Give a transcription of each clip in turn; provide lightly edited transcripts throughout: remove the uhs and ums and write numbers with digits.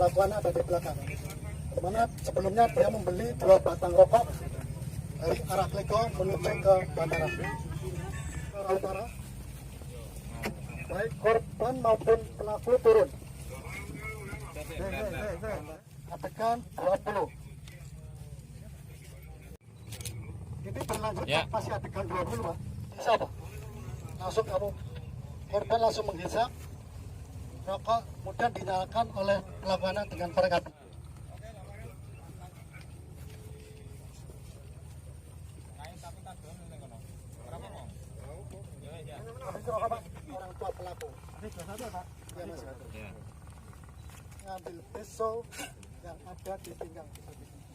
pelakuannya ada di belakang. Dimana sebelumnya dia membeli 2 batang rokok dari arah Klego menuju ke bandara. Ke utara, baik korban maupun pelaku turun. Adegan 20. Ini berlanjut Ya. masih adegan 20, Pak. Bisa, Pak? Langsung kamu korban langsung menghisap rokok, kemudian dinyalakan oleh pelakuannya dengan korek api. Itu rokok, Pak. Orang tua pelaku. Ini sudah satu, Pak. Ya, masih satu. Ngambil pisau yang ada di pinggang.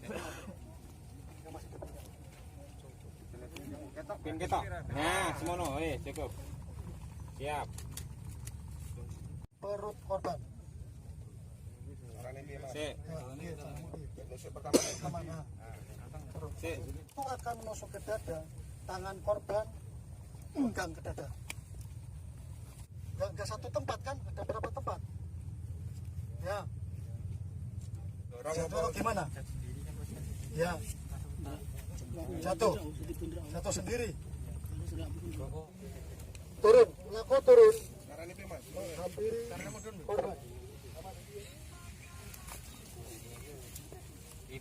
Yang masih di pinggang. Pin ketok. Nah, semono, cukup. Siap. Perut korban. Sik. Kemana? Sik. Itu akan menusuk ke dada, tangan korban pegang ke dada. Nggak satu tempat kan? Ada berapa tempat? Ya. Jatuh gimana? Ya. Jatuh sendiri. Turun, pelaku turun. Hampiri korban.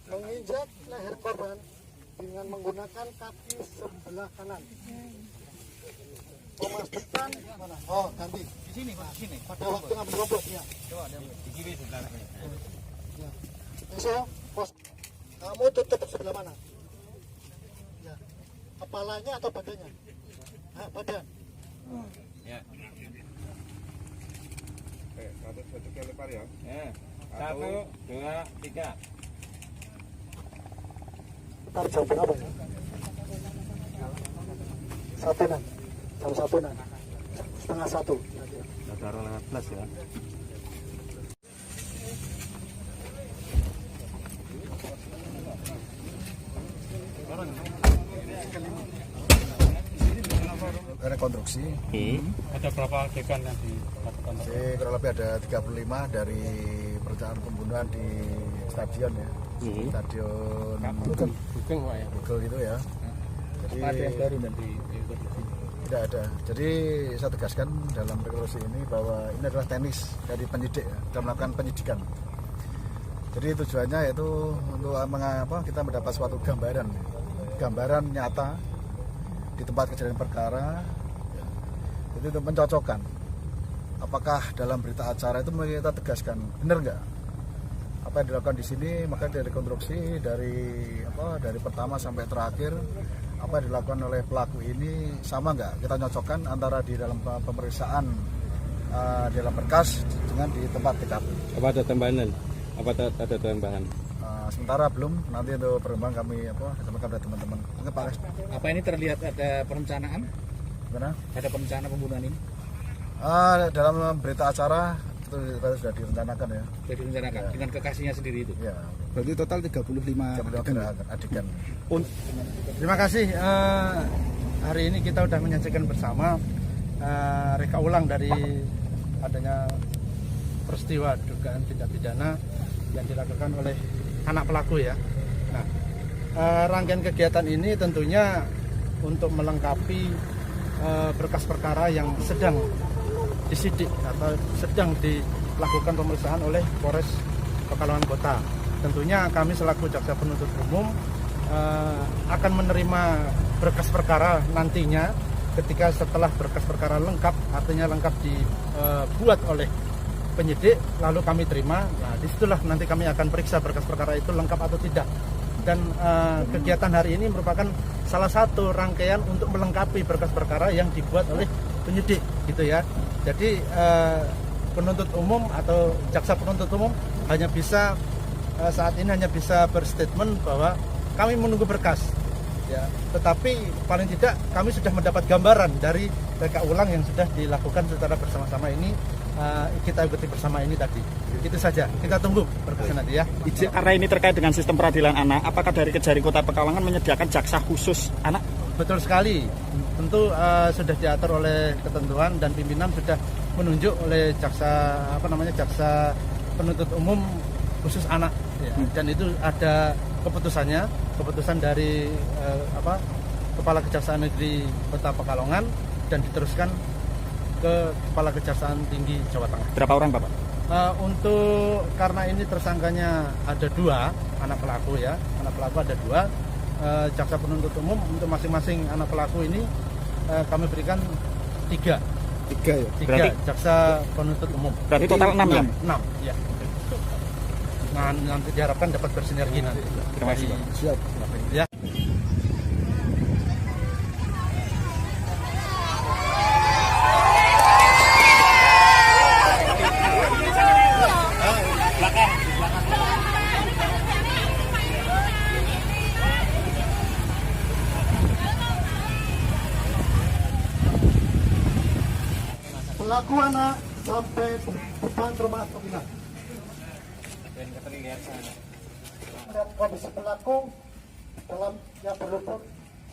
Menginjak leher korban dengan menggunakan kaki sebelah kanan. Memastikan mana? Oh, ganti. Di sini, Pak, di sini. Pada waktu ngambil robot ya. Coba di kiri sebelah. Ya. Besok, bos, kamu tutup sebelah mana? Ya. Kepalanya atau badannya? Nah, badan. Ya. Satu kali lempar ya. 1, 2, 3. Ntar jam berapa ya? Satunan. Jam satunan. Setengah 1. Taruh 15 ya. Rekonstruksi. Ada berapa adegan yang dilakukan? Jadi kurang lebih ada 35 dari perencanaan pembunuhan di stadion ya. Stadion Bukan Pak ya. Google gitu ya. Jadi Ada yang baru nanti. tidak ada. Jadi saya tegaskan dalam rekonstruksi ini bahwa ini adalah teknis dari penyidik ya, kita melakukan penyidikan. Jadi tujuannya yaitu untuk mengapa kita mendapat suatu gambaran nyata di tempat kejadian perkara. Itu untuk mencocokkan apakah dalam berita acara itu kita tegaskan benar nggak apa yang dilakukan di sini, maka dari rekonstruksi dari pertama sampai terakhir apa yang dilakukan oleh pelaku ini sama nggak, kita nyocokkan antara di dalam pemeriksaan di dalam berkas dengan di tempat TKP. Apa ada tambahan? Ada tambahan? Sementara belum, nanti untuk perkembangan kami sampaikan pada teman-teman. Apa ini terlihat ada perencanaan? Gimana? Ada perencanaan pembunuhan ini? Dalam berita acara itu sudah direncanakan ya. Sudah direncanakan Ya. Dengan kekasihnya sendiri itu. Ya. Berarti total 35 adegan. Terima kasih. Hari ini kita sudah menyaksikan bersama reka ulang dari adanya peristiwa dugaan tindak pidana yang dilakukan oleh anak pelaku ya. Nah, rangkaian kegiatan ini tentunya untuk melengkapi berkas perkara yang sedang disidik atau sedang dilakukan pemeriksaan oleh Polres Pekalongan Kota. Tentunya kami selaku jaksa penuntut umum akan menerima berkas perkara nantinya ketika setelah berkas perkara lengkap, artinya lengkap dibuat oleh penyidik, lalu kami terima. Nah, disitulah nanti kami akan periksa berkas perkara itu lengkap atau tidak. Dan kegiatan hari ini merupakan salah satu rangkaian untuk melengkapi berkas perkara yang dibuat oleh penyidik, gitu ya. Jadi penuntut umum atau jaksa penuntut umum hanya bisa saat ini hanya bisa berstatement bahwa kami menunggu berkas, ya. Tetapi paling tidak kami sudah mendapat gambaran dari reka ulang yang sudah dilakukan secara bersama-sama ini. Kita ikuti bersama ini tadi. Itu saja. Kita tunggu berkesnya nanti ya. Karena ini terkait dengan sistem peradilan anak, apakah dari Kejari Kota Pekalongan menyediakan jaksa khusus anak? Betul sekali. Tentu sudah diatur oleh ketentuan dan pimpinan sudah menunjuk oleh jaksa penuntut umum khusus anak ya. Dan itu ada keputusan dari Kepala Kejaksaan Negeri Kota Pekalongan dan diteruskan ke Kepala Kejaksaan Tinggi Jawa Tengah. Berapa orang Bapak? Untuk karena ini tersangkanya ada 2 anak pelaku ya, anak pelaku ada 2. Jaksa penuntut umum untuk masing-masing anak pelaku ini kami berikan 3 3 ya. Berarti jaksa penuntut umum. berarti total 6 ya? 6 ya. Nah, nanti diharapkan dapat bersinergi nanti. Terima kasih, Pak. Siap. Ya. Pelaku anak sampai depan rumah pembina. Melihat kondisi pelaku dalam yang berlumur,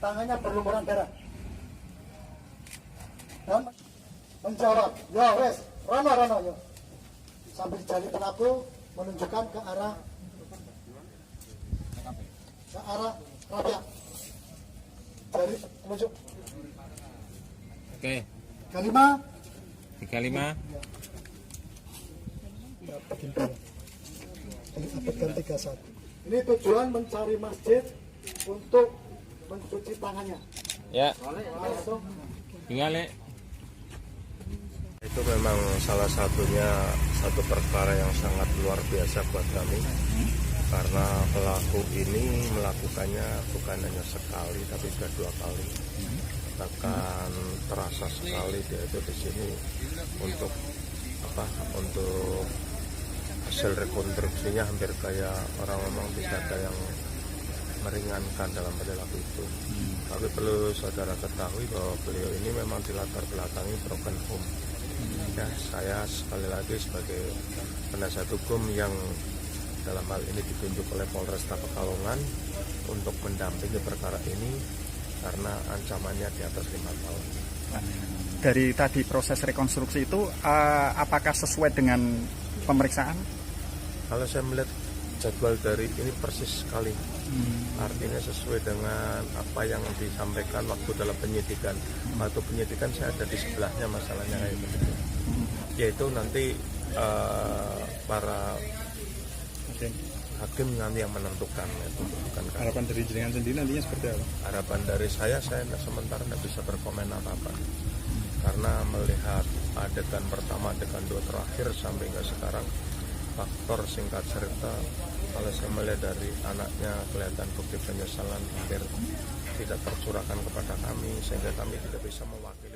tangannya berlumuran darah. Dan menjawab, ya wes, Rano, yo. Sambil jari pelaku menunjukkan ke arah Rabia. Jari menunjuk. Oke. 35. 35. Diabaikan 31. Ini tujuan mencari masjid untuk mencuci tangannya. Ya, Langsung tinggal Le. Itu memang salah satunya satu perkara yang sangat luar biasa buat kami, karena pelaku ini melakukannya bukan hanya sekali tapi sudah 2 kali. Bahkan terasa sekali dia itu di sini untuk hasil rekonstruksinya hampir kayak orang memang tidak ada yang meringankan dalam perilaku itu. Tapi perlu saudara ketahui bahwa beliau ini memang dilatar belakangi broken home. Ya, saya sekali lagi sebagai penasihat hukum yang dalam hal ini ditunjuk oleh Polresta Pekalongan untuk mendampingi perkara ini karena ancamannya di atas 5 tahun. Dari tadi proses rekonstruksi itu apakah sesuai dengan pemeriksaan? Kalau saya melihat jadwal dari ini persis sekali, artinya sesuai dengan apa yang disampaikan waktu dalam penyidikan. Waktu penyidikan saya ada di sebelahnya masalahnya kayak begitu. Yaitu nanti para hakim nanti yang menentukan itu, bukan kami. Harapan dari jenengan sendiri nantinya seperti apa? Harapan dari saya sementara tidak bisa berkomen apa-apa, karena melihat adegan pertama, adegan 2 terakhir sampai hingga sekarang, faktor singkat cerita kalau saya melihat dari anaknya kelihatan bukti penyesalan hampir tidak tercurahkan kepada kami, sehingga kami tidak bisa mewakili